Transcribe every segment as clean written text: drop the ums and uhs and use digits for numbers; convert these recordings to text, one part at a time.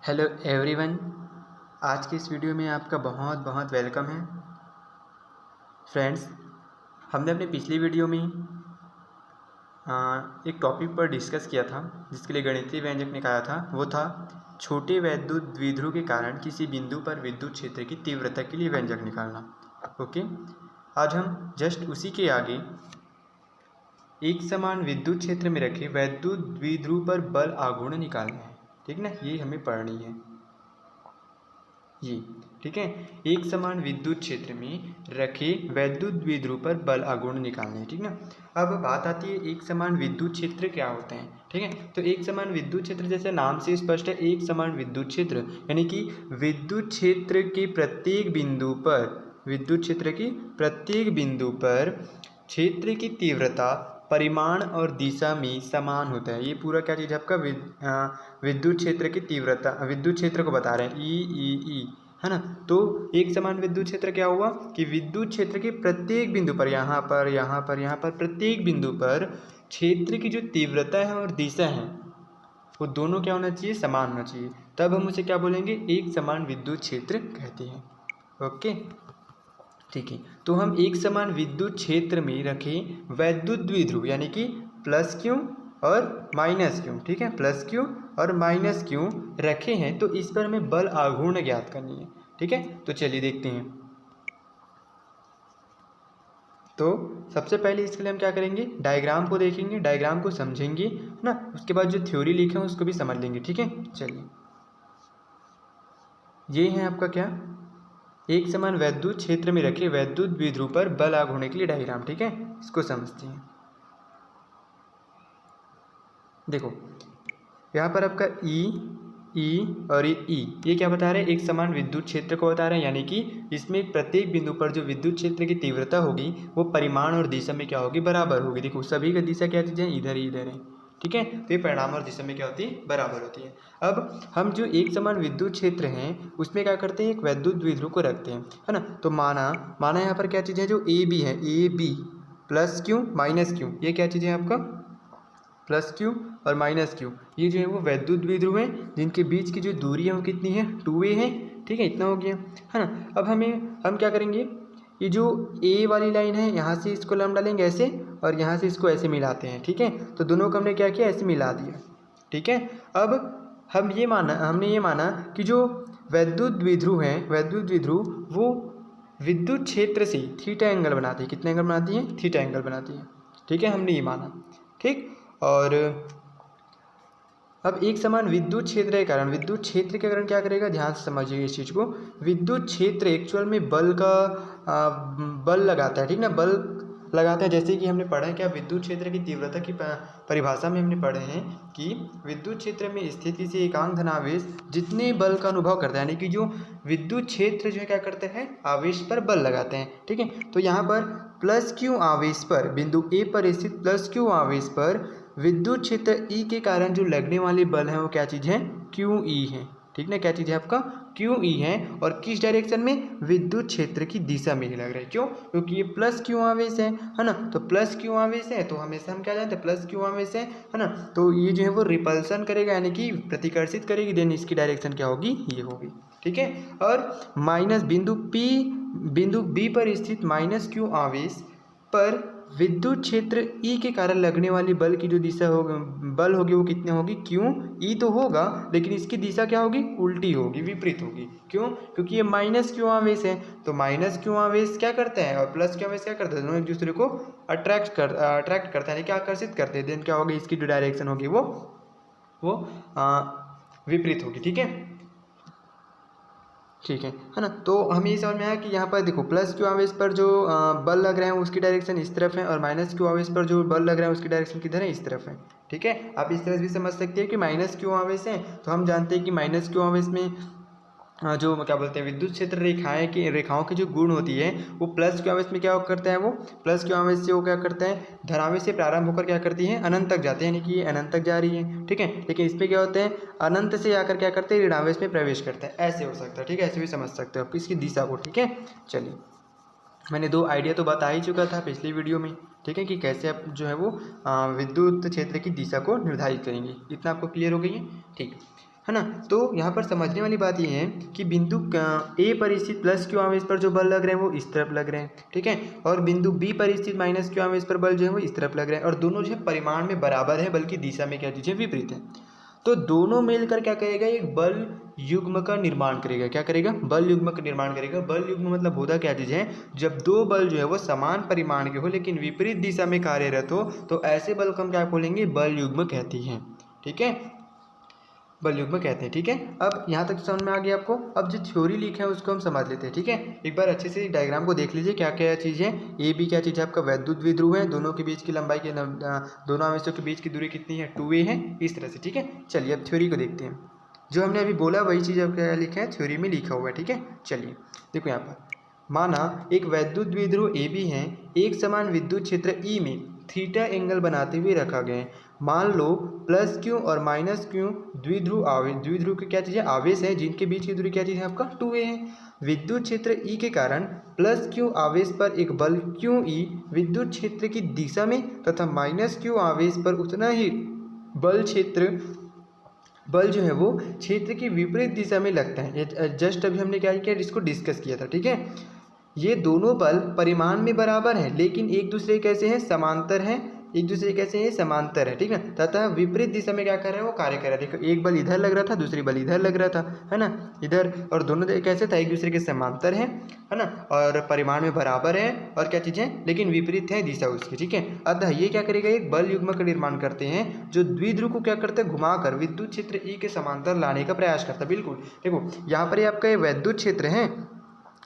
Hello everyone. आज की इस वीडियो में आपका बहुत बहुत वेलकम है। फ्रेंड्स, हमने अपनी पिछली वीडियो में एक टॉपिक पर डिस्कस किया था जिसके लिए गणितीय व्यंजक निकाला था। वो था छोटे वैद्युत द्विध्रुव के कारण किसी बिंदु पर विद्युत क्षेत्र की तीव्रता के लिए व्यंजक निकालना। ओके, आज हम जस्ट उसी के आगे एक समान विद्युत क्षेत्र में रखे वैद्युत द्विध्रुव पर बल आघूर्ण निकालना है। ठीक ना, ये हमें पढ़नी है ये। ठीक है, एक समान विद्युत क्षेत्र में रखे वैद्युत द्विध्रुव पर बल आघूर्ण निकालने हैं। ठीक ना, अब बात आती है एक समान विद्युत क्षेत्र क्या होते हैं। ठीक है, तो एक समान विद्युत क्षेत्र जैसे नाम से स्पष्ट है, एक समान विद्युत क्षेत्र यानी कि विद्युत क्षेत्र के प्रत्येक बिंदु पर क्षेत्र की तीव्रता परिमाण और दिशा में समान होता है। ये पूरा क्या चीज़ है आपका विद्युत क्षेत्र की तीव्रता, विद्युत क्षेत्र को बता रहे हैं ई है ना। तो एक समान विद्युत क्षेत्र क्या हुआ कि विद्युत क्षेत्र के प्रत्येक बिंदु पर यहाँ पर प्रत्येक बिंदु पर क्षेत्र की जो तीव्रता है और दिशा है वो दोनों क्या होना चाहिए, समान होना चाहिए। तब हम उसे क्या बोलेंगे, एक समान विद्युत क्षेत्र कहते हैं। ओके, ठीक है। तो हम एक समान विद्युत क्षेत्र में रखें वैद्युत द्विध्रुव यानी कि प्लस क्यू और माइनस क्यू। ठीक है, प्लस क्यू और माइनस क्यू रखे हैं, तो इस पर हमें बल आघूर्ण ज्ञात करनी है। ठीक है, तो चलिए देखते हैं। तो सबसे पहले इसके लिए हम क्या करेंगे, डायग्राम को देखेंगे, डायग्राम को समझेंगे ना, उसके बाद जो थ्योरी लिखे हैं उसको भी समझ लेंगे। ठीक है, चलिए ये है आपका क्या, एक समान वैद्युत क्षेत्र में रखे वैद्युत द्विध्रुव पर बल आघूर्ण के लिए डायग्राम। ठीक है, इसको समझते हैं। देखो यहाँ पर आपका ई और ये क्या बता रहे हैं, एक समान विद्युत क्षेत्र को बता रहे हैं, यानी कि इसमें प्रत्येक बिंदु पर जो विद्युत क्षेत्र की तीव्रता होगी वो परिमाण और दिशा में क्या होगी, बराबर होगी। देखो सभी का दिशा क्या चीज़ है, इधर ही इधर है। ठीक है, तो ये परिमाण और दिशा में क्या होती है, बराबर होती है। अब हम जो एक समान विद्युत क्षेत्र हैं उसमें क्या करते हैं, एक वैद्युत द्विध्रुव को रखते हैं, है ना। तो माना यहाँ पर क्या चीज़ है, जो ए बी है, A B plus Q minus Q, ये क्या चीज़ है आपका, प्लस क्यू और माइनस क्यू, ये जो है वो वैद्युत द्विध्रुव है जिनके बीच की जो दूरी है वो कितनी है, 2a है। ठीक है, इतना हो गया, है ना। अब हम क्या करेंगे, ये जो ए वाली लाइन है यहाँ से इसको हम डालेंगे ऐसे और यहाँ से इसको ऐसे मिलाते हैं। ठीक है, तो दोनों को हमने क्या किया, ऐसे मिला दिया। ठीक है, अब हमने ये माना कि जो वैद्युत द्विध्रुव है, वैद्युत द्विध्रुव वो विद्युत क्षेत्र से थीटा एंगल बनाती है। कितने एंगल बनाती है, थीटा एंगल बनाती है। ठीक है, हमने ये माना। ठीक, और अब एक समान विद्युत क्षेत्र के कारण, विद्युत क्षेत्र के कारण क्या करेगा, ध्यान से समझिए इस चीज़ को। विद्युत क्षेत्र एक्चुअल में बल लगाता है। ठीक ना, बल लगाता है, जैसे कि हमने पढ़ा है क्या, विद्युत क्षेत्र की तीव्रता की परिभाषा में हमने पढ़े हैं कि विद्युत क्षेत्र में स्थित किसी एकांक धनावेश जितने बल का अनुभव करता है, यानी कि जो विद्युत क्षेत्र जो है क्या करते हैं, आवेश पर बल लगाते हैं। ठीक है, तो यहाँ पर प्लस क्यू आवेश पर, बिंदु ए पर स्थित प्लस क्यू आवेश पर विद्युत क्षेत्र ई के कारण जो लगने वाले बल हैं वो क्या चीज़ है, क्यू ई है। ठीक ना, क्या चीज़ है आपका, क्यू ई है। और किस डायरेक्शन में, विद्युत क्षेत्र की दिशा में ही लग रहा है। क्यों, क्योंकि ये प्लस क्यू आवेश है ना। तो प्लस क्यू आवेश है तो हमेशा हम क्या जानते हैं, प्लस क्यू आवेश है ना। तो ये जो है वो रिपल्सन करेगा यानी कि प्रतिकर्षित करेगी, देन इसकी डायरेक्शन क्या होगी, ये होगी। ठीक है, और माइनस बिंदु बी पर स्थित माइनस क्यू आवेश पर विद्युत क्षेत्र ई के कारण लगने वाली बल की जो दिशा होगी, बल होगी वो कितनी होगी, क्यों ई तो होगा लेकिन इसकी दिशा क्या होगी, उल्टी होगी, विपरीत होगी। क्यों, क्योंकि ये माइनस क्यू आवेश है। तो माइनस क्यू आवेश क्या करते हैं और प्लस क्यू आवेश क्या करते हैं, दोनों एक दूसरे को अट्रैक्ट करते हैं, क्या आकर्षित करते हैं। देन क्या होगी, इसकी जो डायरेक्शन होगी वो विपरीत होगी। ठीक है, ठीक है ना। तो हमें ये समझ में आया कि यहाँ पर देखो प्लस क्यू आवेश पर जो बल लग रहे हैं उसकी डायरेक्शन इस तरफ है और माइनस क्यू आवेश पर जो बल लग रहा है उसकी डायरेक्शन किधर है, इस तरफ है। ठीक है, आप इस तरह से भी समझ सकते हैं कि माइनस क्यू आवेश है तो हम जानते हैं कि माइनस क्यू आवेश में जो क्या बोलते हैं, विद्युत क्षेत्र रेखाओं की जो गुण होती है वो प्लस क्यू आवेश में क्या करता है, वो प्लस क्यू आवेश से वो क्या करता है, धनावेश से प्रारंभ होकर क्या करती है, अनंत तक जाते हैं, यानी कि ये अनंत तक जा रही है। ठीक है, लेकिन इसमें क्या होते हैं, अनंत से आकर क्या करते हैं, ऋणावेश में प्रवेश करते हैं। ऐसे हो सकता है। ठीक है, ऐसे भी समझ सकते हो आप इसकी दिशा को। ठीक है, चलिए मैंने 2 आइडिया तो बता ही चुका था पिछली वीडियो में। ठीक है, कि कैसे आप जो है वो विद्युत क्षेत्र की दिशा को निर्धारित करेंगे, इतना आपको क्लियर हो गई है। ठीक, है ना। तो यहाँ पर समझने वाली बात ये है कि बिंदु ए पर स्थित प्लस क्यू आवेश पर जो बल लग रहे हैं वो इस तरफ लग रहे हैं, ठीक है, और बिंदु बी पर स्थित माइनस क्यू आवेश पर बल जो है वो इस तरफ लग रहे हैं, और दोनों जो है परिमाण में बराबर है बल्कि दिशा में क्या चीज़ें विपरीत है। तो दोनों मिलकर क्या करेगा, एक बल युग्म का निर्माण करेगा। क्या करेगा, बल युग्म का निर्माण करेगा। बल युग्म मतलब होता क्या चीज़ है, जब दो बल जो है वो समान परिमाण के हो लेकिन विपरीत दिशा में कार्यरत हो तो ऐसे बल को हम क्या बोलेंगे, बल युग्म कहते हैं, ठीक है, बल युग्म कहते हैं, ठीक है। अब यहाँ तक समझ में आ गया आपको। अब जो थ्योरी लिखा है उसको हम समझ लेते हैं, ठीक है। एक बार अच्छे से डायग्राम को देख लीजिए, क्या क्या चीज़ है। ए बी क्या चीज़ है, आपका वैद्युत द्विध्रुव है, दोनों के बीच की लंबाई के दोनों आवेशों के बीच की दूरी कितनी है, 2a है, इस तरह से, ठीक है। चलिए अब थ्योरी को देखते हैं। जो हमने अभी बोला वही चीज़ अब क्या लिखा है, थ्योरी में लिखा हुआ है, ठीक है। चलिए देखो यहाँ पर, माना एक वैद्युत द्विध्रुव ए बी है, एक समान विद्युत क्षेत्र ई में थीटा एंगल बनाते हुए रखा गया है। मान लो प्लस क्यू और माइनस क्यू द्विध्रुव आवेश, द्विध्रुव के क्या चीज़ है, आवेश है, जिनके बीच की दूरी क्या चीज़ है, आपका 2a है। विद्युत क्षेत्र ई के कारण प्लस क्यू आवेश पर एक बल क्यू ई विद्युत क्षेत्र की दिशा में तथा माइनस क्यू आवेश पर उतना ही बल जो है वो क्षेत्र की विपरीत दिशा में लगता है। जस्ट अभी हमने क्या किया, इसको डिस्कस किया था, ठीक है। ये दोनों बल परिमाण में बराबर हैं लेकिन एक दूसरे कैसे हैं, समांतर हैं, एक दूसरे कैसे हैं, समांतर है, ठीक है, तथा विपरीत दिशा में क्या कर रहे हैं, वो कार्य कर रहे हैं। देखो एक बल इधर लग रहा था, दूसरी बल इधर लग रहा था, है ना, इधर, और दोनों कैसे था, एक दूसरे के समांतर है ना, और परिमाण में बराबर है, और क्या चीज़ें, लेकिन विपरीत है दिशा उसकी, ठीक है। अतः ये क्या करेगा, एक बल युग्म का निर्माण करते हैं जो द्विध्रुव को क्या करते हैं, घुमाकर विद्युत क्षेत्र ई के समांतर लाने का प्रयास करता है। बिल्कुल देखो यहाँ पर आपका ये वैद्युत क्षेत्र है,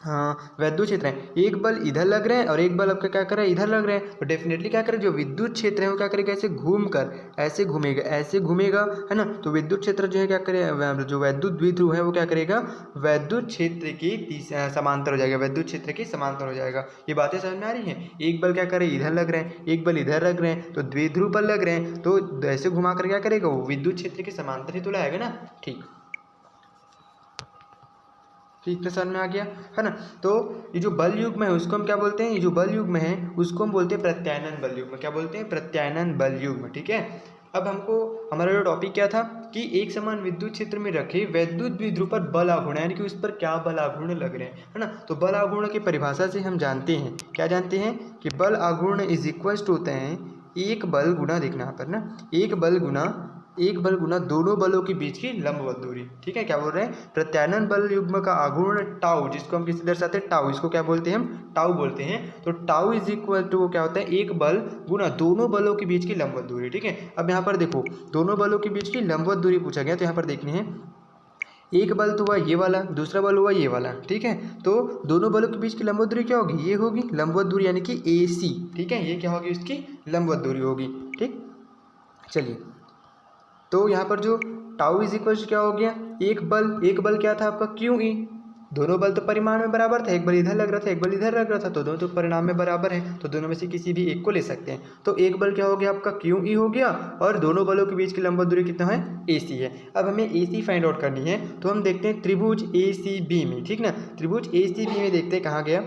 हाँ वैद्युत क्षेत्र है, एक बल इधर लग रहे हैं और एक बल आपका क्या कर रहा है, इधर लग रहे हैं, तो डेफिनेटली क्या करें, जो विद्युत क्षेत्र है वो क्या करेगा, ऐसे घूमकर ऐसे घूमेगा, ऐसे घूमेगा, है ना। तो विद्युत क्षेत्र जो है क्या करेगा, जो वैद्युत द्विध्रुव है वो क्या करेगा, वैद्युत क्षेत्र की समांतर हो जाएगा, वैद्युत क्षेत्र के समांतर हो जाएगा। ये बातें समझ में आ रही हैं। एक बल क्या करे, इधर लग रहे हैं, एक बल इधर लग रहे हैं, तो द्विध्रुव पर लग रहे हैं, तो ऐसे घुमा कर क्या करेगा, वो विद्युत क्षेत्र के समांतर ही तो लाएगा ना, ठीक ठीक समझ में आ गया, है ना। तो ये जो बल युग्म है उसको हम क्या बोलते हैं, ये जो बल युग्म है उसको हम बोलते हैं प्रत्यानयन बल युग्म। क्या बोलते हैं, प्रत्यानयन बल युग्म, ठीक है। अब हमको हमारा जो टॉपिक क्या था कि एक समान विद्युत क्षेत्र में रखे वैद्युत द्विध्रुव पर बल आघूर्ण, यानी कि उस पर क्या बल आघूर्ण लग रहे हैं, है ना। तो बल आघूर्ण की परिभाषा से हम जानते हैं, क्या जानते हैं, कि बल आघूर्ण इज इक्वल्स टू होते हैं एक बल गुना, देखना यहाँ पर ना, एक बल गुना दोनों बलों के बीच की लंबवत दूरी, ठीक है। क्या बोल रहे हैं, प्रत्यानयन बल युग्म का आघूर्ण टाउ, जिसको हम किसी दर्शाते हैं टाउ, इसको क्या बोलते हैं, हम टाउ बोलते हैं। तो टाउ इज इक्वल टू क्या होता है, एक बल गुना दोनों बलों के बीच की लंबवत दूरी, ठीक है। अब यहाँ पर देखो दोनों बलों के बीच की लंबवत दूरी पूछा गया, तो यहाँ पर देखनी है, एक बल तो हुआ ये वाला, दूसरा बल हुआ ये वाला, ठीक है। तो दोनों बलों के बीच की लंबवत दूरी क्या होगी, ये होगी लंबवत दूरी, यानी कि AC, ठीक है, ये क्या होगी, उसकी लंबवत दूरी होगी, ठीक। चलिए तो यहाँ पर जो टाउ इज इक्वल क्या हो गया, एक बल क्या था आपका क्यू ई, दोनों बल तो परिमाण में बराबर था, एक बल इधर लग रहा था, एक बल इधर लग रहा था, तो दोनों तो परिणाम में बराबर है, तो दोनों में से किसी भी एक को ले सकते हैं। तो एक बल क्या हो गया आपका क्यू ई हो गया, और दोनों बलों के बीच की लंबवत दूरी कितना है, AC है। अब हमें AC फाइंड आउट करनी है, तो हम देखते हैं त्रिभुज ACB में, ठीक ना, त्रिभुज ACB में देखते हैं कहाँ गया,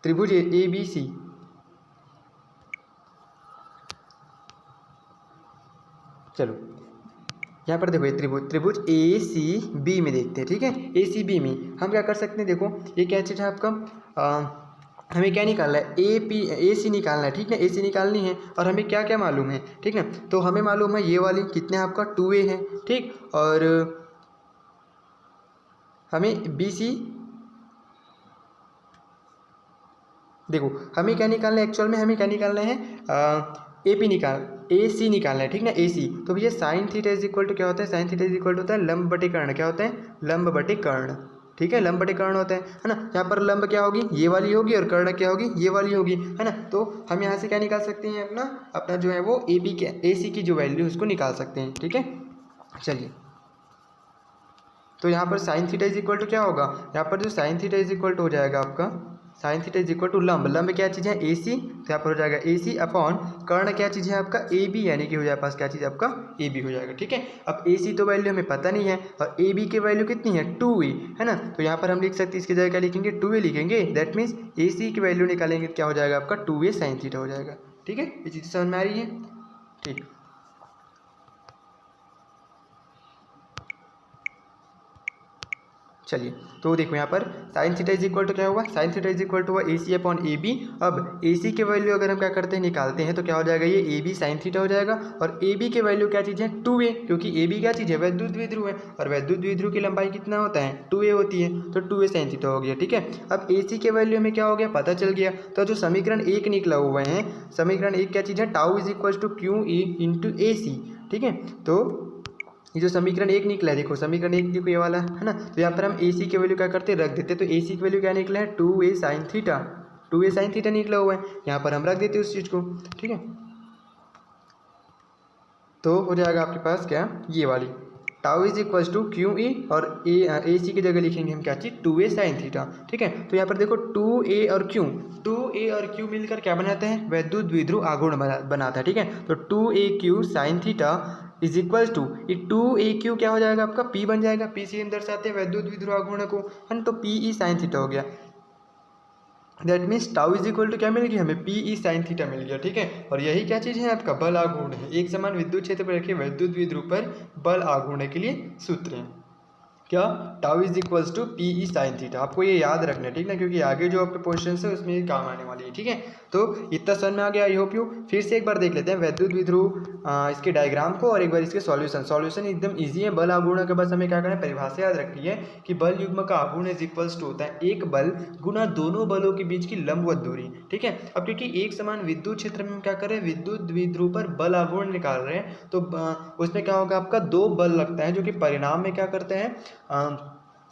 त्रिभुज ABC, चलो यहाँ पर देखो ये त्रिभुज ACB में देखते हैं, ठीक है। ACB में हम क्या कर सकते हैं, देखो ये क्या चीज़ है आपका, हमें क्या निकालना है, AC निकालना है, ठीक है, AC निकालनी है, और हमें क्या क्या मालूम है, ठीक है। तो हमें मालूम है ये वाली कितने आपका 2a है, ठीक, और हमें BC, देखो हमें क्या निकालना है, एक्चुअल में हमें क्या निकालना है, AC निकालना है, ठीक ना, AC। तो भैया sine theta is equal to क्या होता है, sine theta is equal to होता है लंब बटे कर्ण, क्या होता है, लंब बटे कर्ण, ठीक है, लंब बटे कर्ण होता है ना। यहाँ पर लंब क्या होगी, ये वाली होगी, और कर्ण क्या होगी, ये वाली होगी, है ना। तो हम यहाँ से क्या निकाल सकते हैं, अपना जो है वो AC की जो वैल्यू उसको निकाल सकते हैं, ठीक है। चलिए तो यहाँ पर sine theta is equal to क्या होगा, यहाँ पर जो sine theta is equal to हो जाएगा आपका, sine theta is equal to लंब क्या चीज़ है, AC, तो यहाँ पर हो जाएगा AC अपॉन कर्ण क्या चीज़ है आपका AB, यानी कि हो जाए पास क्या चीज़ आपका AB हो जाएगा, ठीक है। अब AC तो वैल्यू हमें पता नहीं है, और AB की वैल्यू कितनी है 2a, है ना। तो यहाँ पर हम लिख सकते हैं, इसकी जगह क्या लिखेंगे, 2a लिखेंगे, दैट मीन्स AC की वैल्यू निकालेंगे क्या हो जाएगा आपका 2a साइन थीटा हो जाएगा, ठीक है। ये चीज़ समझ में आ रही है, ठीक। चलिए तो देखो यहाँ पर sine theta is equal to क्या हुआ, sine theta is equal to हुआ AC अपॉन AB। अब AC के वैल्यू अगर हम क्या करते हैं निकालते हैं तो क्या हो जाएगा, ये AB साइन थीटा हो जाएगा। और AB के वैल्यू क्या चीज़ है 2A, क्योंकि AB क्या चीज़ है वैद्युत द्विध्रुव है, और वैद्युत द्विध्रुव की लंबाई कितना होता है 2A होती है, तो 2A साइन थीटा हो गया। ठीक है, अब AC के वैल्यू में क्या हो गया पता चल गया। तो जो समीकरण 1 निकला हुआ है, समीकरण 1 क्या चीज़ है tau is equal to QE into AC। ठीक है, तो ये जो समीकरण 1 निकला है, देखो समीकरण 1 देखो ये वाला है ना, तो यहाँ पर हम AC की वैल्यू क्या करते हैं रख देते, तो AC की वैल्यू क्या निकला है 2A sine theta, 2A sine theta निकला हुआ है, यहाँ पर हम रख देते हैं उस चीज़ को। ठीक है, तो हो जाएगा आपके पास क्या ये वाली tau is equal to QE और AC की जगह लिखेंगे हम क्या चीज़ 2A साइन थीटा। ठीक है, तो यहाँ पर देखो 2A और Q मिलकर क्या बनाते हैं वैद्युत द्विध्रुव आघूर्ण बनाता है। ठीक है, तो 2AQ sine theta is equal to ये 2AQ क्या हो जाएगा आपका P बन जाएगा, P से हम दर्शाते हैं वैद्युत द्विध्रुव आघूर्ण को, है ना, तो PE साइन थीटा हो गया। That means tau is equal to क्या मिल गया हमें PE साइन थीटा मिल गया। ठीक है, और यही क्या चीज़ है आपका बल आघूर्ण है, एक समान विद्युत क्षेत्र पर रखे वैद्युत द्विध्रुव पर बल आघूर्ण के लिए सूत्र है क्या tau is equals to PE sine theta. आपको ये याद रखना है, ठीक ना, क्योंकि आगे जो आपके क्वेश्चन है उसमें ये काम आने वाली है। ठीक है, तो इतना समझ में आ गया आई होप यू। फिर से एक बार देख लेते हैं वैद्युत द्विध्रुव इसके डायग्राम को और एक बार इसके सॉल्यूशन एकदम इजी है। बल आघूर्ण के बस हमें क्या करना है परिभाषा याद रखनी है कि बल युग्म का आघूर्ण इज इक्वल्स टू होता है एक बल गुना दोनों बलों के बीच की लंबवत दूरी। ठीक है, अब क्योंकि एक समान विद्युत क्षेत्र में हम क्या कर रहे हैं विद्युत द्विध्रुव पर बल आघूर्ण निकाल रहे हैं, तो उसमें क्या होगा आपका दो बल लगता है जो कि परिणाम में क्या करते हैं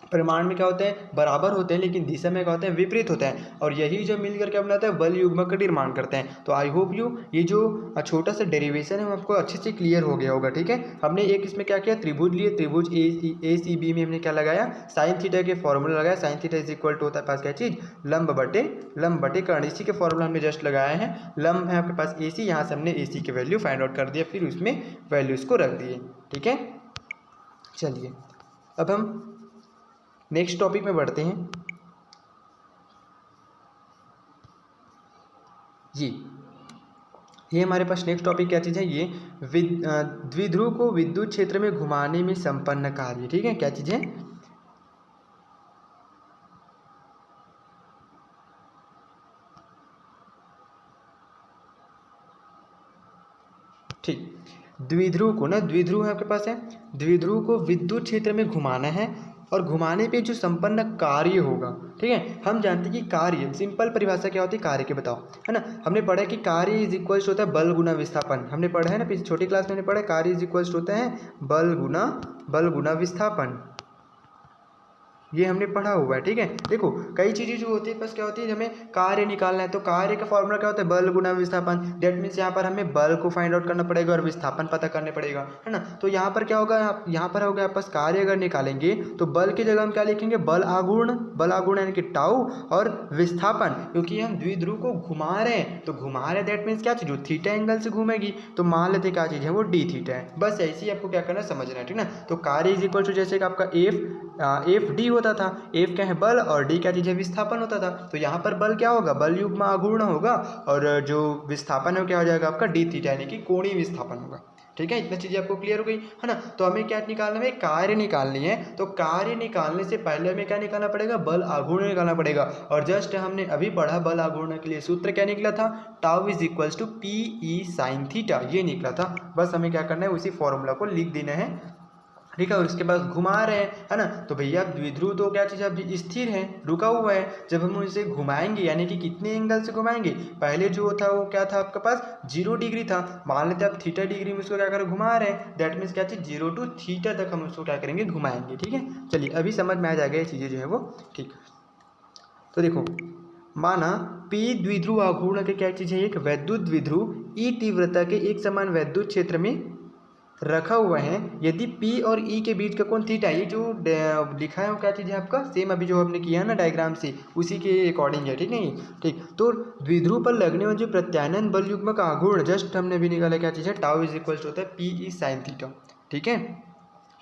परिमाण में क्या होते हैं बराबर होते हैं, लेकिन दिशा में क्या होते हैं विपरीत होते हैं, और यही जो मिलकर क्या बनाता है बल युग्म का निर्माण करते हैं। तो आई होप यू ये जो छोटा सा डेरिवेशन है वो आपको अच्छे से क्लियर हो गया होगा। ठीक है, हमने एक इसमें क्या किया त्रिभुज लिए, त्रिभुज ACB में हमने क्या लगाया साइन थीटा के फॉर्मूला लगाया, sine theta is equal to होता है पास क्या चीज़ लंब बटे कर्ण, इसी के फॉर्मूला हमने जस्ट लगाया है। लंब है आपके पास AC, यहाँ से हमने AC की वैल्यू फाइंड आउट कर दिया, फिर उसमें वैल्यूज़ को रख दिए। ठीक है, चलिए अब हम नेक्स्ट टॉपिक में बढ़ते हैं जी। ये हमारे पास नेक्स्ट टॉपिक क्या चीज़ है, ये द्विध्रुव को विद्युत क्षेत्र में घुमाने में संपन्न कार्य। ठीक है, क्या चीज़ है ठीक, द्विध्रुव है आपके पास है, द्विध्रुव को विद्युत क्षेत्र में घुमाना है और घुमाने पे जो संपन्न कार्य होगा। ठीक है, हम जानते हैं कि कार्य सिंपल परिभाषा क्या होती है कार्य की बताओ, है ना, हमने पढ़ा है कि कार्य इज इक्वल्स होता है बल गुना विस्थापन, हमने पढ़ा है ना पीछे छोटी क्लास में हमने पढ़ा है कार्य इज इक्वल्स होता है बल गुना विस्थापन, ये हमने पढ़ा हुआ है। ठीक है, देखो कई चीज़ें जो होती है बस क्या होती है हमें कार्य निकालना है, तो कार्य का फॉर्मूला क्या होता है बल गुना विस्थापन। दैट मीन्स यहाँ पर हमें बल को फाइंड आउट करना पड़ेगा और विस्थापन पता करने पड़ेगा, है ना। तो यहाँ पर क्या होगा यहाँ पर होगा आपस कार्य अगर निकालेंगे तो बल की जगह हम क्या लिखेंगे बल आघूर्ण यानी कि टाउ, और विस्थापन क्योंकि हम द्विध्रुव को घुमा रहे हैं, तो घुमा रहे हैं दैट मीन्स क्या चीज़ थीटा एंगल से घूमेगी, तो मान लेते क्या चीज़ है वो d थीटा है। बस ऐसे ही आपको क्या करना है समझना है, ठीक ना। तो कार्य इज इक्वल टू जैसे कि आपका एफ डी होता था, एफ क्या है बल और डी क्या चीज़ है विस्थापन होता था, तो यहाँ पर बल क्या होगा बल युग्म आघूर्ण होगा और जो विस्थापन है वो क्या हो जाएगा आपका डी थीटा यानी कि कोणीय विस्थापन होगा। ठीक है, इतना चीज़ें आपको क्लियर हो गई है ना। तो हमें क्या निकालना है कार्य निकालनी है, तो कार्य निकालने से पहले हमें क्या निकालना पड़ेगा बल आघूर्ण निकालना पड़ेगा, और जस्ट हमने अभी पढ़ा बल आघूर्ण के लिए सूत्र क्या निकला था tau is equals to PE sine theta, ये निकला था। बस हमें क्या करना है उसी फॉर्मूला को लिख देना है, ठीक है, और इसके बाद घुमा रहे हैं, है ना। तो भैया द्विध्रुव तो क्या चीज़ अब स्थिर है रुका हुआ है, जब हम इसे घुमाएंगे यानी कि कितने एंगल से घुमाएंगे, पहले जो था वो क्या था आपके पास 0 डिग्री था, मान लेते आप थीटा डिग्री में उसको क्या करें घुमा रहे हैं, दैट मीन्स क्या चीज़ 0 to थीटा तक हम उसको क्या करेंगे घुमाएंगे। ठीक है, चलिए अभी समझ में आ जाएगा ये चीज़ें जो है वो। ठीक, तो देखो माना P द्विध्रुव आघूर्ण के क्या चीज़ है एक वैद्युत द्विध्रुव E तीव्रता के एक समान वैद्युत क्षेत्र में रखा हुआ है, यदि P और E के बीच का कोण थीटा, ये जो लिखा है वो क्या चीज़ है आपका सेम अभी जो आपने किया है ना डायग्राम से उसी के अकॉर्डिंग है। ठीक है, ठीक, तो द्विध्रुव पर लगने वाले जो प्रत्यानयन बल युग्म का आघूर्ण जस्ट हमने भी निकाला क्या चीज़ है टाउ इज इक्वल्स होता है PE साइन थीटा। ठीक है,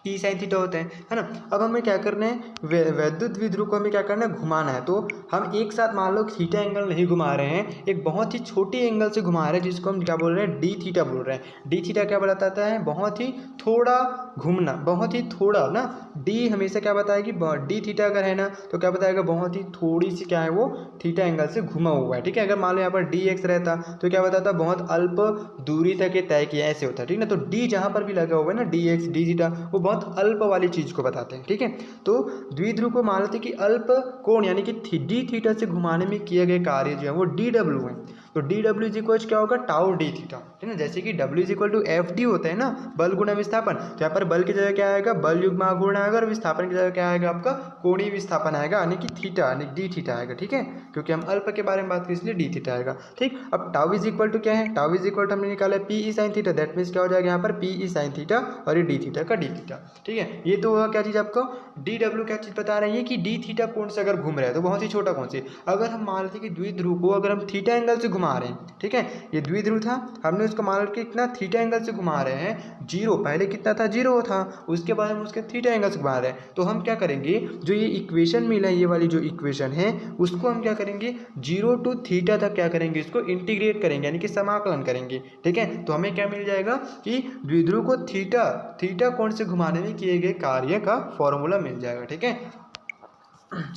P साइन थीटा होता है ना। अब हमें क्या करना है वैद्युत द्विध्रुव को हमें क्या करना है घुमाना है, तो हम एक साथ मान लो थीटा एंगल नहीं घुमा रहे हैं, एक बहुत ही छोटी एंगल से घुमा रहे हैं जिसको हम क्या बोल रहे हैं डी थीटा बोल रहे हैं। डी थीटा क्या बताता है बहुत ही थोड़ा घूमना, बहुत ही थोड़ा ना, डी हमेशा क्या बताएगी, डी थीटा अगर है ना तो क्या बताएगा, बहुत ही थोड़ी सी क्या है वो थीटा एंगल से घुमा हुआ है, ठीक है। अगर मान लो यहाँ पर डी एक्स रहता तो क्या बताता, बहुत अल्प दूरी तक ये तय किया, ऐसे होता है, ठीक ना। तो डी जहाँ पर भी लगा हुआ है ना, डी एक्स डी थीटा, वो बहुत अल्प वाली चीज़ को बताते हैं, ठीक है। तो द्विध्रुव को मान लेते कि अल्प कोण यानी कि डी थीटा से घुमाने में किए गए कार्य जो है वो डी डब्ल्यू है। तो डी डब्ल्यू इज इक्वल क्या होगा, टाउ डी थीटा, ठीक है। जैसे कि W is equal to F D होता है ना, बल गुणा विस्थापन, तो यहाँ पर बल की जगह क्या आएगा, बल युग्म आघूर्ण आएगा, और विस्थापन की जगह क्या आएगा आपका, कोणीय विस्थापन आएगा, यानी कि थीटा यानी डी थीटा आएगा, ठीक है। क्योंकि हम अल्प के बारे में बात करें इसलिए डी थीटा आएगा, ठीक। अब टाउ इज इक्वल टू क्या है, टाउ इज इक्वल टू हमने निकाला P E sine theta, that means क्या हो जाएगा यहाँ पर पी ई साइन थीटा, और ये डी थीटा का डी थीटा, ठीक है। ये तो होगा क्या चीज़ आपको, डी डब्ल्यू क्या चीज़ बता रही है कि डी थीटा कोण से अगर घूम रहा है तो बहुत ही छोटा कौन सी, अगर हम मान लेते कि द्विध्रुव को अगर हम थीटा एंगल से घुमा रहे हैं, ठीक है, ये द्विध्रुव था, हमने उसको मान के कितना थीटा एंगल से घुमा रहे हैं, जीरो, पहले कितना था, जीरो था, उसके बाद हम उसके थीटा एंगल से घुमा रहे हैं, तो हम क्या करेंगे, जो ये इक्वेशन मिला है, ये वाली जो इक्वेशन है उसको हम क्या करेंगे, जीरो टू थीटा तक क्या करेंगे, इसको इंटीग्रेट करेंगे, यानी कि समाकलन करेंगे, ठीक है। तो हमें क्या मिल जाएगा कि द्विध्रुव को थीटा कोण से घुमाने में किए गए कार्य का फॉर्मूला मिल जाएगा, ठीक है।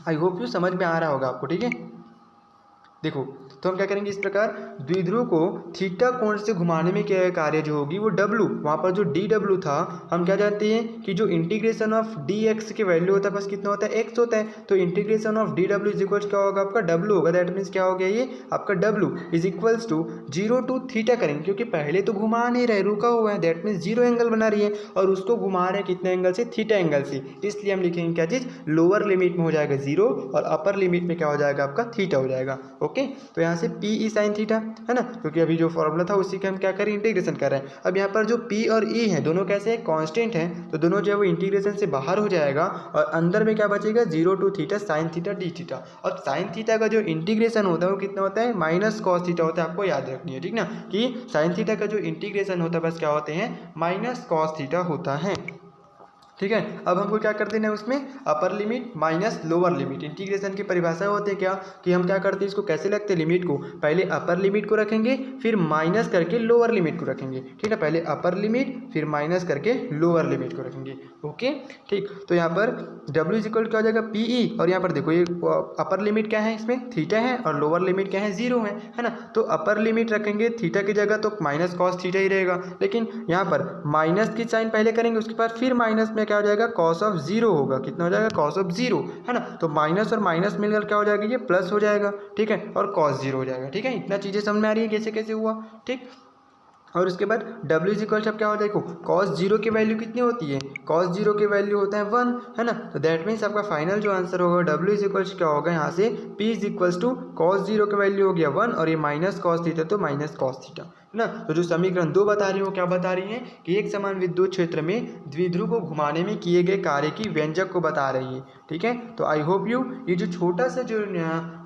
आई होप यू समझ में आ रहा होगा आपको, ठीक है। देखो, तो हम क्या करेंगे, इस प्रकार द्विध्रुव को थीटा कोण से घुमाने में क्या कार्य जो होगी वो डब्लू, वहाँ पर जो डी डब्लू था, हम क्या जानते हैं कि जो इंटीग्रेशन ऑफ डी एक्स की वैल्यू होता है बस कितना होता है, एक्स होता है। तो integration of D W is equal क्या होगा आपका, डब्लू होगा, दैट मीन्स क्या हो गया ये आपका W is equals to zero to theta करेंगे, क्योंकि पहले तो घुमा नहीं रहे, रुका हुआ है, दैट मीन्स जीरो एंगल बना रही है, और उसको घुमा रहे हैं कितने एंगल से, थीटा एंगल से, इसलिए हम लिखेंगे क्या चीज़, लोअर लिमिट में हो जाएगा जीरो, और अपर लिमिट में क्या हो जाएगा आपका, थीटा हो जाएगा, ओके। तो यहाँ से पी ई साइन थीटा है ना, क्योंकि अभी जो फॉर्मूला था उसी का हम क्या करें, इंटीग्रेशन कर रहे हैं। अब यहाँ पर जो पी और ई है दोनों कैसे हैं, कांस्टेंट हैं, तो दोनों जो है वो इंटीग्रेशन से बाहर हो जाएगा, और अंदर में क्या बचेगा, zero to theta sine theta D theta. और साइन थीटा का जो इंटीग्रेशन होता है वो कितना होता है, माइनस कॉस थीटा होता है, आपको याद रखनी है, ठीक ना, कि साइन थीटा का जो इंटीग्रेशन होता है बस क्या होते हैं, माइनस कॉस थीटा होता है, ठीक है। अब हमको क्या कर देना है उसमें, upper limit minus lower limit, integration की परिभाषा होती है क्या, कि हम क्या करते हैं इसको कैसे लगते हैं, लिमिट को पहले अपर लिमिट को रखेंगे, फिर माइनस करके लोअर लिमिट को रखेंगे, ठीक है, पहले अपर लिमिट फिर माइनस करके लोअर लिमिट को रखेंगे, ओके, ठीक। तो यहाँ पर W इज इक्वल क्या हो जाएगा, पी ई, और यहाँ पर देखो ये अपर लिमिट क्या है, इसमें थीटा है, और लोअर लिमिट क्या है, जीरो है ना। तो अपर लिमिट रखेंगे थीटा की जगह तो माइनस कॉस थीटा ही रहेगा, लेकिन यहाँ पर माइनस की साइन पहले करेंगे, उसके बाद फिर माइनस में क्या हो जाएगा, कॉस ऑफ जीरो होगा, कितना हो जाएगा, कॉस ऑफ जीरो, है ना। तो माइनस और माइनस मिलकर क्या हो जाएगा, ये प्लस हो जाएगा, ठीक है, और कॉस जीरो हो जाएगा, ठीक है। इतना चीज़ें समझ में आ रही है कैसे कैसे हुआ, ठीक। और उसके बाद W इज इक्वल क्या होता है, देखो कॉस जीरो की वैल्यू कितनी होती है, कॉस जीरो की वैल्यू होता है 1, है ना। तो दैट मीन्स आपका फाइनल जो आंसर होगा W इज इक्वल क्या होगा, यहाँ से P is equals to cos zero की वैल्यू हो गया 1, और ये माइनस कॉस थीटा तो माइनस कॉस थीटा, है ना। तो जो समीकरण 2 बता रही है वो क्या बता रही है, कि एक समान विद्युत क्षेत्र में द्विध्रुव को घुमाने में किए गए कार्य की व्यंजक को बता रही है, ठीक है। तो आई होप यू ये जो छोटा सा जो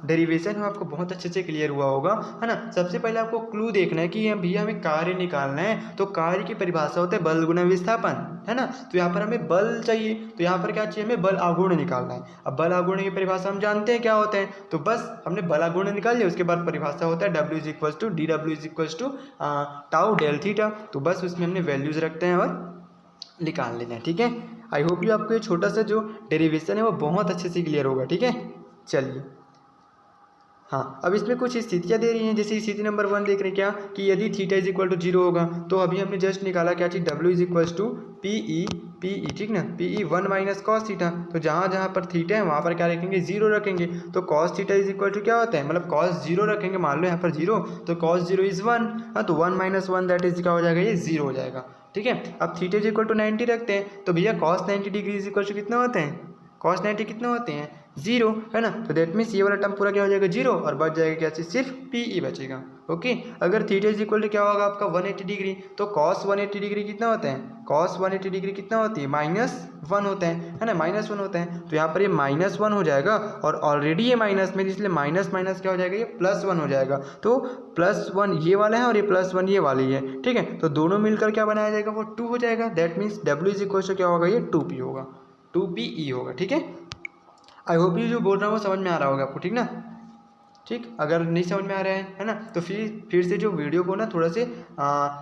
डेरिवेशन है आपको बहुत अच्छे से क्लियर हुआ होगा, है ना। सबसे पहले आपको क्लू देखना है कि भैया हमें कार्य निकालना है, तो कार्य की परिभाषा होता है बल गुणा विस्थापन, है ना। तो यहाँ पर हमें बल चाहिए, तो यहाँ पर क्या चाहिए, हमें बल आघूर्ण निकालना है। अब बल आघूर्ण की परिभाषा हम जानते हैं क्या होते हैं, तो बस हमने बल आघूर्ण निकाल लिया, उसके बाद परिभाषा होता है W is equals to D W is equals to tau del theta. तो बस उसमें हमने वैल्यूज रखते हैं और निकाल लेना है, ठीक है। आई होप यू आपको ये छोटा सा जो डेरिवेशन है वो बहुत अच्छे से क्लियर होगा, ठीक है। चलिए, हाँ, अब इसमें कुछ स्थितियाँ दे रही हैं, जैसे स्थिति नंबर 1 देख रहे हैं क्या, कि यदि theta is equal to zero होगा, तो अभी हमने जस्ट निकाला क्या चीज़, W is equals to P E, ठीक ना, P E 1 minus cos theta. तो जहाँ जहाँ पर थीटा है वहाँ पर क्या रखेंगे, जीरो रखेंगे। तो cos theta is equal to क्या होता है, मतलब कॉस जीरो रखेंगे, मान लो यहाँ पर जीरो, तो कॉस जीरो इज 1, हाँ, तो 1 माइनस 1 दैट इज क्या हो जाएगा, ये जीरो हो जाएगा, ठीक है। अब थीटा इज इक्वल टू 90 रखते हैं, तो भैया cos 90 degree is equal to कितना होते हैं, कॉस 90 कितने होते हैं, जीरो, है ना। तो दैट मीन्स ये वाला टर्म पूरा क्या हो जाएगा, जीरो, और बच जाएगा क्या चीज़, सिर्फ पी ई बचेगा, ओके। अगर थीटा इज इक्वल टू क्या होगा आपका 180 डिग्री, तो कॉस 180 डिग्री कितना होता है, कॉस 180 डिग्री कितना होती है, -1 होता है ना, -1 होता है। तो यहाँ पर ये -1 हो जाएगा, और ऑलरेडी ये माइनस में, इसलिए माइनस माइनस क्या हो जाएगा, ये +1 हो जाएगा। तो +1 ये वाला है और ये +1 ये वाली है, ठीक है। तो दोनों मिलकर क्या बनाया जाएगा, वो 2 हो जाएगा। That means W is equal to क्या होगा, ये 2P होगा, 2PE होगा, ठीक है। आई होप ये जो बोल रहा हूँ वो समझ में आ रहा होगा आपको, ठीक ना। ठीक, अगर नहीं समझ में आ रहा है ना, तो फिर से जो वीडियो को ना थोड़ा से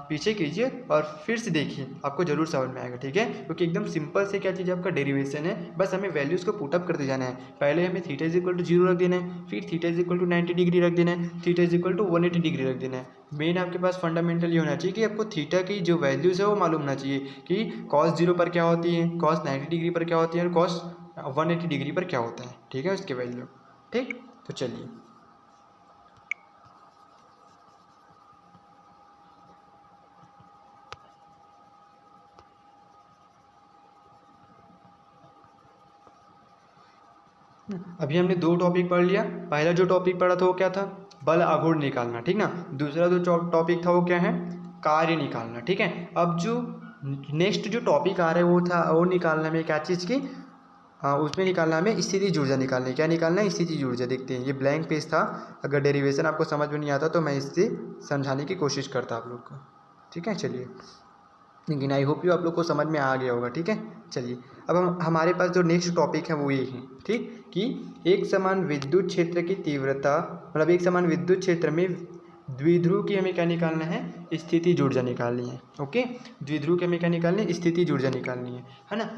पीछे कीजिए और फिर से देखिए, आपको जरूर समझ में आएगा। ठीक है, क्योंकि एकदम सिंपल से क्या चीज़ है, आपका डेरिवेशन है, बस हमें वैल्यूज़ को पुटअप करते जाना है। पहले हमें थीटा इज इक्वल टू 0 रख देना है, फिर theta is equal to 90 degree रख देना है, theta is equal to 180 degree रख देना है। मेन आपके पास फंडामेंटल ये होना चाहिए कि आपको थीटा की जो वैल्यूज़ है वो मालूम होना चाहिए कि कॉस 0 पर क्या होती है, कॉस 90 डिग्री पर क्या होती है और कॉस 180 डिग्री पर क्या होता है। ठीक है, उसके वैल्यू। ठीक, तो चलिए अभी हमने दो टॉपिक पढ़ लिया। पहला जो टॉपिक पढ़ा था वो क्या था, बल आघूर्ण निकालना। ठीक ना, दूसरा जो टॉपिक था वो क्या है, कार्य निकालना। ठीक है, अब जो नेक्स्ट जो टॉपिक आ रहा है वो था, वो निकालना में क्या चीज़ की, उसमें निकालना हमें स्थितिज ऊर्जा निकालनी। क्या निकालना है, स्थितिज ऊर्जा। देखते हैं, ये ब्लैंक पेज था, अगर डेरिवेशन आपको समझ में नहीं आता तो मैं इससे समझाने की कोशिश करता आप लोग को। ठीक है, चलिए, लेकिन आई होप यू आप लोग को समझ में आ गया होगा। ठीक है, चलिए, अब हमारे पास जो नेक्स्ट टॉपिक है वो ये है। ठीक, कि एक समान विद्युत क्षेत्र की तीव्रता, मतलब एक समान विद्युत क्षेत्र में द्विध्रुव की हमें क्या निकालना है, स्थितिज ऊर्जा निकालनी है। ओके, द्विध्रुव की हमें क्या निकालनी है, स्थितिज ऊर्जा निकालनी है ना।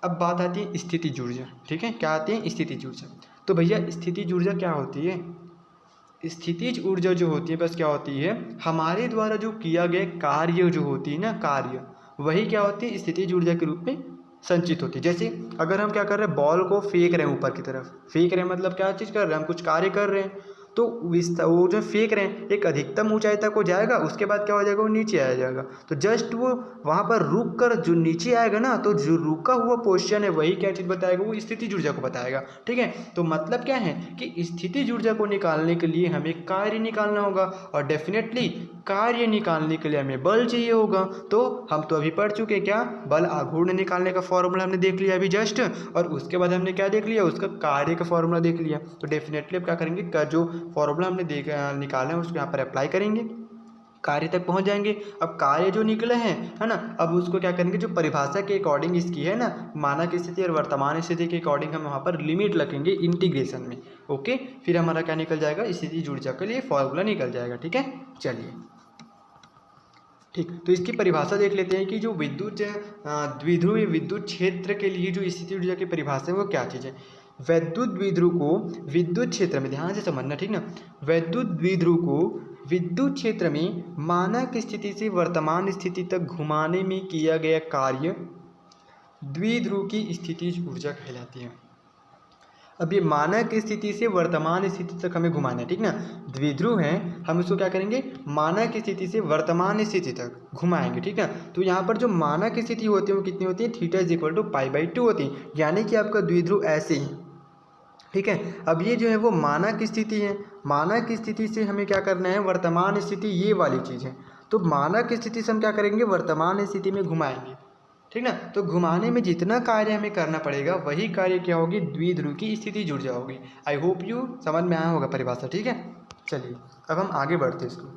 अब बात आती है स्थितिज ऊर्जा। ठीक है, क्या आती है, स्थितिज ऊर्जा। तो भैया स्थितिज ऊर्जा क्या होती है, स्थितिज ऊर्जा जो होती है बस क्या होती है, हमारे द्वारा जो किया गया कार्य जो होती है ना, कार्य, वही क्या होती है, स्थितिज ऊर्जा के रूप में संचित होती है। जैसे अगर हम क्या कर रहे हैं, बॉल को फेंक रहे हैं ऊपर की तरफ, फेंक रहे हैं मतलब क्या चीज़ कर रहे हैं, हम कुछ कार्य कर रहे हैं, तो वो जो फेंक रहे हैं एक अधिकतम ऊंचाई तक वो जाएगा, उसके बाद क्या हो जाएगा, वो नीचे आ जाएगा। तो जस्ट वो वहाँ पर रुक कर जो नीचे आएगा ना, तो जो रुका हुआ पोजीशन है वही क्या चीज़ बताएगा, वो स्थितिज ऊर्जा को बताएगा। ठीक है, तो मतलब क्या है कि स्थितिज ऊर्जा को निकालने के लिए हमें कार्य निकालना होगा, और डेफिनेटली कार्य निकालने के लिए हमें बल चाहिए होगा। तो हम तो अभी पढ़ चुके क्या, बल आघूर्ण निकालने का फॉर्मूला हमने देख लिया अभी जस्ट, और उसके बाद हमने क्या देख लिया, उसका कार्य का फॉर्मूला देख लिया। तो डेफिनेटली अब क्या करेंगे, जो फॉर्मूला हमने निकाला है उसको यहाँ पर अप्लाई करेंगे, कार्य तक पहुंच जाएंगे। अब कार्य जो निकले हैं, है ना, अब उसको क्या करेंगे, जो परिभाषा के अकॉर्डिंग इसकी है ना, मानक स्थिति और वर्तमान स्थिति के अकॉर्डिंग हम वहाँ पर लिमिट रखेंगे इंटीग्रेशन में। ओके, फिर हमारा क्या निकल जाएगा, स्थितिज ऊर्जा के लिए फॉर्मूला निकल जाएगा। ठीक है, चलिए, ठीक, तो इसकी परिभाषा देख लेते हैं कि जो द्विध्रुव विद्युत क्षेत्र के लिए जो स्थितिज ऊर्जा की परिभाषा है वो क्या चीज़ है। वैद्युत द्विध्रुव को विद्युत क्षेत्र में, ध्यान से समझना, ठीक ना, वैद्युत द्विध्रुव को विद्युत क्षेत्र में मानक स्थिति से वर्तमान स्थिति तक घुमाने में किया गया कार्य द्विध्रुव की स्थितिज ऊर्जा कहलाती है। अब ये मानक स्थिति से वर्तमान स्थिति तक हमें घुमाना है। ठीक ना, द्विध्रुव है, हम इसको क्या करेंगे, मानक स्थिति से वर्तमान स्थिति तक घुमाएंगे। ठीक है, तो यहाँ पर जो मानक स्थिति होती है वो कितनी होती है, थीटा इज इक्वल टू π/2 होती है, यानी कि आपका द्विध्रुव ऐसे ही। ठीक है, अब ये जो है वो मानक स्थिति है, मानक स्थिति से हमें क्या करना है, वर्तमान स्थिति ये वाली चीज़ है, तो मानक स्थिति से हम क्या करेंगे, वर्तमान स्थिति में घुमाएंगे। ठीक ना, तो घुमाने में जितना कार्य हमें करना पड़ेगा वही कार्य क्या होगी, द्विध्रुव की स्थितिज ऊर्जा होगी। आई होप यू समझ में आया होगा परिभाषा। ठीक है, चलिए अब हम आगे बढ़ते हैं इसको।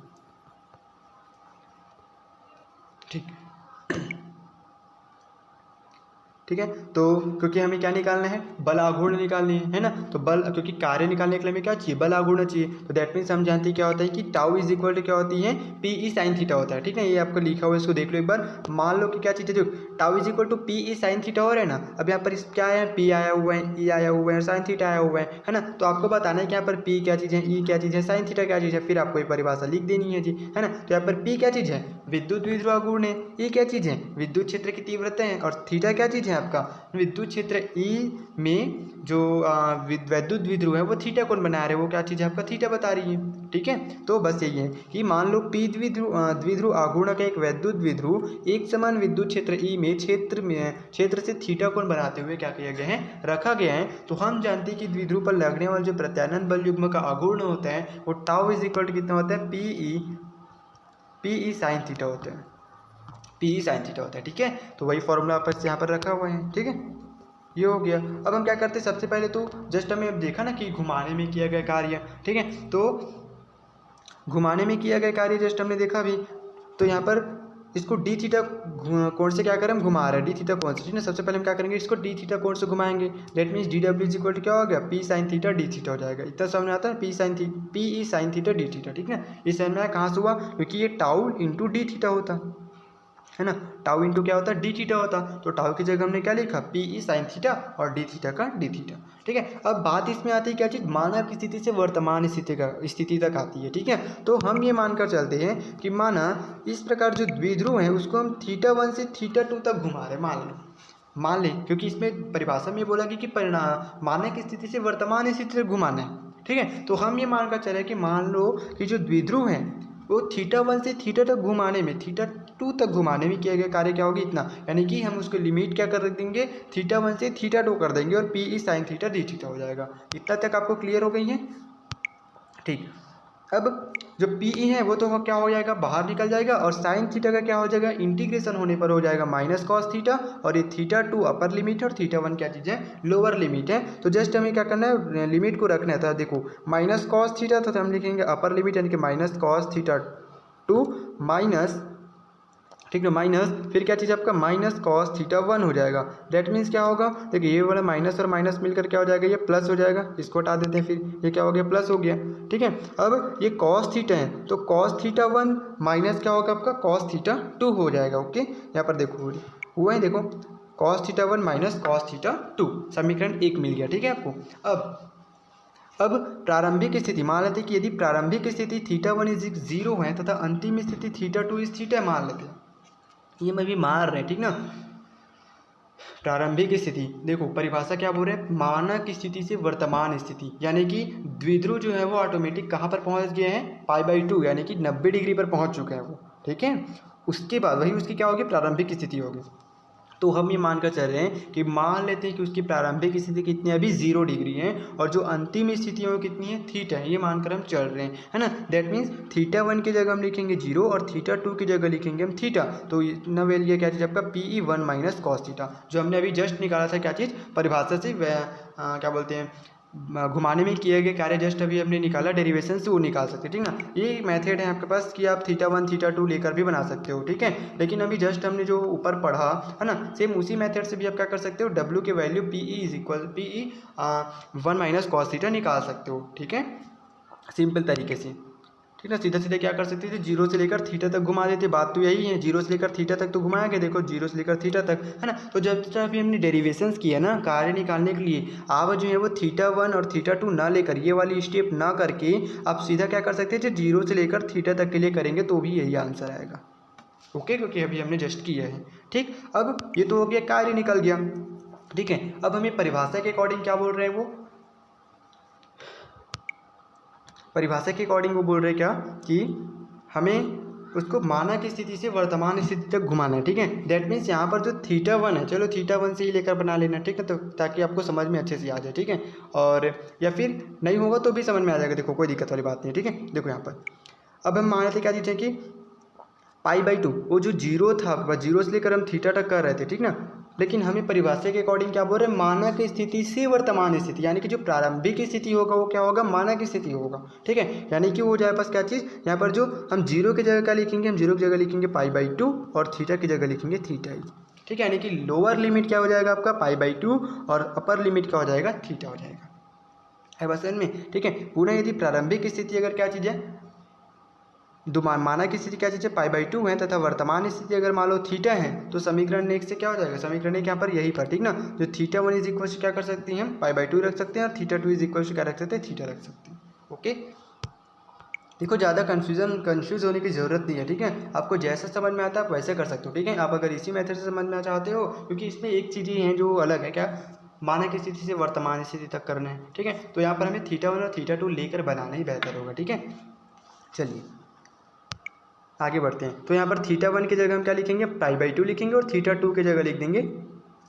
ठीक है, तो क्योंकि हमें क्या निकालना है, बल आघूर्ण निकालनी है ना, तो बल, क्योंकि कार्य निकालने के लिए हमें क्या चाहिए, बल आघूर्ण चाहिए। तो दैट मीन्स हम जानते हैं क्या होता है कि टाउ इज इक्वल टू क्या होती है, PE sin थीटा होता है। ठीक है, ये आपको लिखा हुआ है, इसको देख लो एक बार। मान लो कि क्या चीज़ है, देखो tau is equal to PE sin theta हो रहा है ना, अब यहाँ पर इस क्या है, P आया हुआ है, E आया हुआ है, sin थीटा आया हुआ है ना, तो आपको बताना है कि यहाँ पर P क्या चीज़ है, E क्या चीज़ है, sin थीटा क्या चीज़ है, फिर आपको ये परिभाषा लिख देनी है जी, है ना। तो यहाँ पर P क्या चीज़ है, विद्युत द्विध्रुव आघूर्ण है, E क्या चीज़ है, विद्युत क्षेत्र की तीव्रता है, और थीटा क्या चीज़ है, आपका विद्युत क्षेत्र E में जो वैद्युत द्विध्रुव है वो थीटा कोण बना रहे हैं, वो क्या चीज़ है, आपका थीटा बता रही है। ठीक है, तो बस यही है कि मान लो P द्विध्रुव आघूर्ण का एक वैद्युत द्विध्रुव एक समान विद्युत क्षेत्र E में क्षेत्र से थीटा कोण बनाते हुए क्या किया गया है, रखा गया है। तो हम जानते हैं कि द्विध्रुव पर लगने वाले जो प्रत्यानयन बल युग्म का आघूर्ण होता है वो टाउ इज इक्वल टू कितना होता है, PE sin थीटा होता है, PE sin थीटा होता है। ठीक है, तो वही फॉर्मूला आपस यहाँ पर रखा हुआ है। ठीक है, ये हो गया। अब हम क्या करते हैं, सबसे पहले तो जस्ट हमें अब देखा ना कि घुमाने में किया गया कार्य। ठीक है, तो घुमाने में किया गया कार्य जस्ट हमने देखा भी, तो यहाँ पर इसको डी थीटा कोण से क्या करें, हम घुमा रहे हैं डी थीटा कोण से, ठीक है। सबसे पहले हम क्या करेंगे, इसको डी थीटा कोण से घुमाएंगे। That means D W is equal to क्या हो गया, P sine theta D theta हो जाएगा। इतना समझ में आता है, P E sine theta D theta, ठीक है। इस समझ में आया कहाँ से हुआ, क्योंकि ये टाउ इंटू डी थीटा होता है ना, टाउ इंटू क्या होता है, डी थीटा होता। तो टाउ की जगह हमने क्या लिखा, पी ई साइन थीटा और डी थीटा का डी थीटा, ठीक है। अब बात इसमें आती है क्या चीज़, मानक स्थिति से वर्तमान स्थिति तक आती है, ठीक है। तो हम ये मानकर चलते हैं कि माना इस प्रकार जो द्विध्रुव है उसको हम θ1 से θ2 तक घुमा रहे, मान लें, क्योंकि इसमें परिभाषा में बोला कि परिणाम मानक स्थिति से वर्तमान स्थिति तक घुमाना है, ठीक है। तो हम ये मानकर चले कि मान लो कि जो द्विध्रुव है वो θ1 से θ तक घुमाने में, θ2 तक घुमाने में किया गया कार्य क्या होगी, इतना, यानी कि हम उसको लिमिट क्या कर देंगे, θ1 से θ2 कर देंगे और P E sine theta D theta हो जाएगा। इतना तक आपको क्लियर हो गई है, ठीक। अब जो पी ई है वो तो क्या हो जाएगा, बाहर निकल जाएगा, और साइन थीटा का क्या हो जाएगा, इंटीग्रेशन होने पर हो जाएगा माइनस कॉस थीटा, और ये θ2 अपर लिमिट है और θ1 क्या चीज़ है, लोअर लिमिट है। तो जस्ट हमें क्या करना है, लिमिट को रखना था। देखो माइनस कॉस थीटा तो हम लिखेंगे अपर लिमिट, यानी कि माइनस कॉस θ2 माइनस, ठीक है, माइनस फिर क्या चीज़ आपका माइनस कॉस θ1 हो जाएगा। दैट मीन्स क्या होगा, देखिए ये वाला माइनस और माइनस मिलकर क्या हो जाएगा, ये प्लस हो जाएगा। इसको हटा देते हैं, फिर ये क्या हो गया, प्लस हो गया, ठीक है। अब ये कॉस थीटा है तो कॉस θ1 माइनस क्या होगा आपका, कॉस θ2 हो जाएगा। ओके, यहाँ पर देखो हुआ है, देखो कॉस θ1 माइनस कॉस θ2, समीकरण 1 मिल गया, ठीक है आपको। अब प्रारंभिक स्थिति मान लेते हैं कि यदि प्रारंभिक स्थिति θ1 इज 0 है तथा अंतिम स्थिति θ2 इज थीटा मान लेते हैं, ये मैं भी मार रहे हैं, ठीक ना। प्रारंभिक स्थिति देखो परिभाषा क्या बोल रहे हैं, मानक स्थिति से वर्तमान स्थिति, यानी कि द्विध्रुव जो है वो ऑटोमेटिक कहाँ पर पहुंच गए हैं, π/2 यानी कि 90 डिग्री पर पहुंच चुके हैं वो, ठीक है। उसके बाद वही उसकी क्या होगी, प्रारंभिक स्थिति होगी। तो हम ये मानकर चल रहे हैं कि मान लेते हैं कि उसकी प्रारंभिक स्थिति कितनी है, अभी 0 डिग्री है, और जो अंतिम स्थिति है वो कितनी है, थीटा है, ये मानकर हम चल रहे हैं, है ना। दैट मीन्स θ1 की जगह हम लिखेंगे 0 और θ2 की जगह लिखेंगे हम थीटा। तो इतना वैल्यू है क्या चीज़ आपका, PE1 माइनस कॉस थीटा, जो हमने अभी जस्ट निकाला था क्या चीज़, परिभाषा से क्या बोलते हैं, घुमाने में किए गए कार्य जस्ट अभी हमने निकाला, डेरिवेशन से वो निकाल सकते हैं, ठीक ना। ये मेथड है आपके पास कि आप θ1 θ2 लेकर भी बना सकते हो, ठीक है। लेकिन अभी जस्ट हमने जो ऊपर पढ़ा है ना, सेम उसी मेथड से भी आप क्या कर सकते हो, W के value PE1 minus cos theta निकाल सकते हो, ठीक है, सिंपल तरीके से, ठीक है। सीधा सीधा क्या कर सकते थे, 0 से लेकर थीटा तक घुमा देते, बात तो यही है, 0 से लेकर थीटा तक तो घुमाया गया, देखो 0 से लेकर थीटा तक, है ना। तो जब अभी हमने डेरिवेशंस किया ना कार्य निकालने के लिए, आप जो है वो θ1 और θ2 ना लेकर, ये वाली स्टेप ना करके आप सीधा क्या कर सकते थे, 0 से लेकर थीटा तक के लिए करेंगे तो भी यही आंसर आएगा। ओके, क्योंकि अभी हमने जस्ट किया है, ठीक। अब ये तो हो गया, कार्य निकल गया, ठीक है। अब हमें परिभाषा के अकॉर्डिंग क्या बोल रहे हैं, वो परिभाषा के अकॉर्डिंग वो बोल रहे हैं क्या कि हमें उसको मानक स्थिति से वर्तमान स्थिति तक घुमाना है, ठीक है। दैट मीन्स यहाँ पर जो θ1 है, चलो θ1 से ही लेकर बना लेना, ठीक है, तो ताकि आपको समझ में अच्छे से आ जाए, ठीक है। और या फिर नहीं होगा तो भी समझ में आ जाएगा, देखो कोई दिक्कत वाली बात नहीं है, ठीक है। देखो यहाँ पर अब हम मान लेते क्या चीज़ है कि π/2 वो जो 0 था, 0 से लेकर हम थीटा तक कर रहे थे, ठीक ना। लेकिन हमें परिभाषा के अकॉर्डिंग क्या बोल रहे हैं, मानक स्थिति से वर्तमान स्थिति, यानी कि जो प्रारंभिक स्थिति होगा वो क्या होगा, मानक स्थिति होगा, ठीक है। यानी कि वो जाए पास क्या चीज़, यहाँ पर जो हम 0 की जगह क्या लिखेंगे, हम 0 की जगह लिखेंगे π/2 और थीटा की जगह लिखेंगे थीटा ही, ठीक है। यानी कि लोअर लिमिट क्या हो जाएगा आपका π/2 और अपर लिमिट क्या हो जाएगा, थीटा हो जाएगा, है बस में, ठीक है। पुनः यदि प्रारंभिक स्थिति अगर क्या चीज़ है, मानक स्थिति क्या चीज़ है, π/2 है, तथा वर्तमान स्थिति अगर मान लो थीटा है, तो समीकरण 1 से क्या हो जाएगा, समीकरण 1 यहाँ पर यही पर, ठीक ना। जो θ1 इज इक्वल क्या कर सकते हैं, हम π/2 रख सकते हैं, और θ2 इज इक्वल क्या रख सकते हैं, थीटा रख सकते हैं। ओके, देखो ज़्यादा कंफ्यूज होने की ज़रूरत नहीं है, ठीक है। आपको जैसा समझ में आता है आप वैसे कर सकते हो, ठीक है। आप अगर इसी मेथड से समझना चाहते हो, क्योंकि इसमें एक चीज़ ही है जो अलग है, क्या, मानक स्थिति से वर्तमान स्थिति तक करना है, ठीक है। तो यहाँ पर हमें θ1 और θ2 लेकर बनाना ही बेहतर होगा, ठीक है। चलिए आगे बढ़ते हैं। तो यहाँ पर θ1 की जगह हम क्या लिखेंगे, π/2 लिखेंगे, और θ2 की जगह लिख देंगे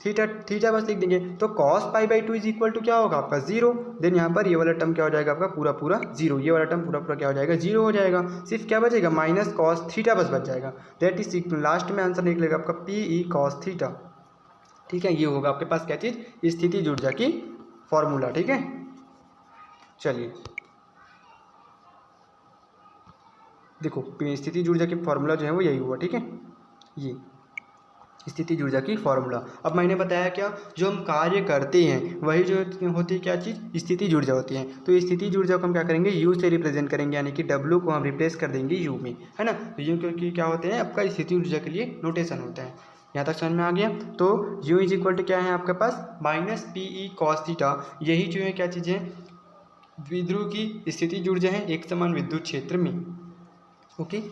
थीटा बस लिख देंगे। तो cos π/2 इज इक्वल टू क्या होगा आपका 0। देन यहाँ पर ये वाला टर्म क्या हो जाएगा आपका पूरा पूरा 0, ये वाला टर्म पूरा पूरा क्या हो जाएगा 0 हो जाएगा। सिर्फ क्या बचेगा, माइनस कॉस थीटा बस बच जाएगा। दैट इज लास्ट में आंसर निकलेगा आपका PE cos थीटा, ठीक है। ये होगा आपके पास क्या चीज़, स्थिति ऊर्जा की फॉर्मूला, ठीक है। चलिए देखो स्थिति ऊर्जा की फॉर्मूला जो है वो यही हुआ, ठीक है। ये स्थितिज ऊर्जा की फॉर्मूला। अब मैंने बताया क्या, जो हम कार्य करते हैं वही जो होती है क्या चीज़, स्थितिज ऊर्जा होती है। तो स्थितिज ऊर्जा को हम क्या करेंगे, यू से रिप्रेजेंट करेंगे, यानी कि डब्ल्यू को हम रिप्लेस कर देंगे यू में, है ना। तो यू क्योंकि क्या होते हैं आपका स्थितिज ऊर्जा के लिए नोटेशन होता है। यहाँ तक समझ में आ गया। तो यू इज इक्वल टू क्या है आपके पास, minus P E cos theta. यही जो है क्या चीज़ है, द्विध्रुव की स्थितिज ऊर्जा है एक समान विद्युत क्षेत्र में। ओके,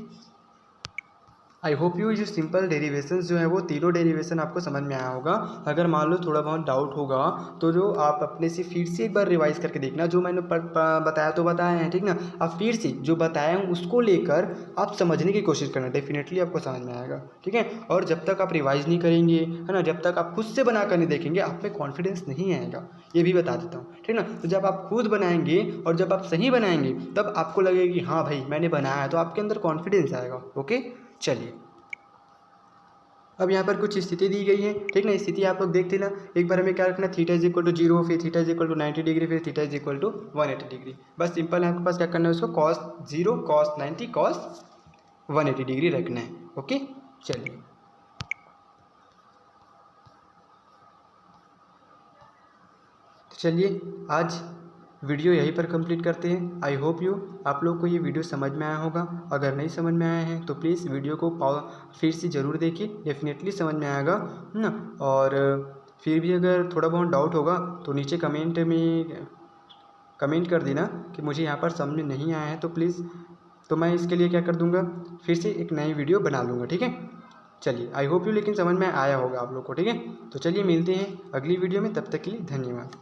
आई होप यू जो सिंपल डेरिवेशन जो है वो तीनों डेरिवेशन आपको समझ में आया होगा। अगर मान लो थोड़ा बहुत डाउट होगा तो जो आप अपने से फिर से एक बार रिवाइज करके देखना, जो मैंने बताया तो बताया है, ठीक ना। आप फिर से जो बताया हूँ उसको लेकर आप समझने की कोशिश करना, डेफिनेटली आपको समझ में आएगा, ठीक है। और जब तक आप रिवाइज नहीं करेंगे, है ना, जब तक आप खुद से बना कर नहीं देखेंगे, आप में कॉन्फिडेंस नहीं आएगा, ये भी बता देता हूँ, ठीक ना। तो जब आप खुद बनाएंगे और जब आप सही बनाएंगे तब आपको लगेगा कि हाँ भाई मैंने बनाया है, तो आपके अंदर कॉन्फिडेंस आएगा। ओके, चलिए अब यहाँ पर कुछ स्थिति दी गई है, ठीक ना। स्थिति आप लोग देखते ना, एक बार हमें क्या रखना, थीटा इज इक्वल टू 0, फिर theta is equal to 90 degree, फिर theta is equal to 180 degree. बस सिंपल है, आपके पास क्या करना है, उसको cos 0 cos 90 cos 180 डिग्री रखना है। ओके, चलिए तो चलिए आज वीडियो यहीं पर कंप्लीट करते हैं। आई होप यू आप लोग को ये वीडियो समझ में आया होगा। अगर नहीं समझ में आया है तो प्लीज़ वीडियो को फिर से ज़रूर देखिए, डेफिनेटली समझ में आएगा, है ना। और फिर भी अगर थोड़ा बहुत डाउट होगा तो नीचे कमेंट में कमेंट कर देना कि मुझे यहाँ पर समझ में नहीं आया है, तो प्लीज़, तो मैं इसके लिए क्या कर दूँगा, फिर से एक नई वीडियो बना लूँगा, ठीक है। चलिए आई होप यू लेकिन समझ में आया होगा आप लोग को, ठीक है। तो चलिए मिलते हैं अगली वीडियो में, तब तक के लिए धन्यवाद।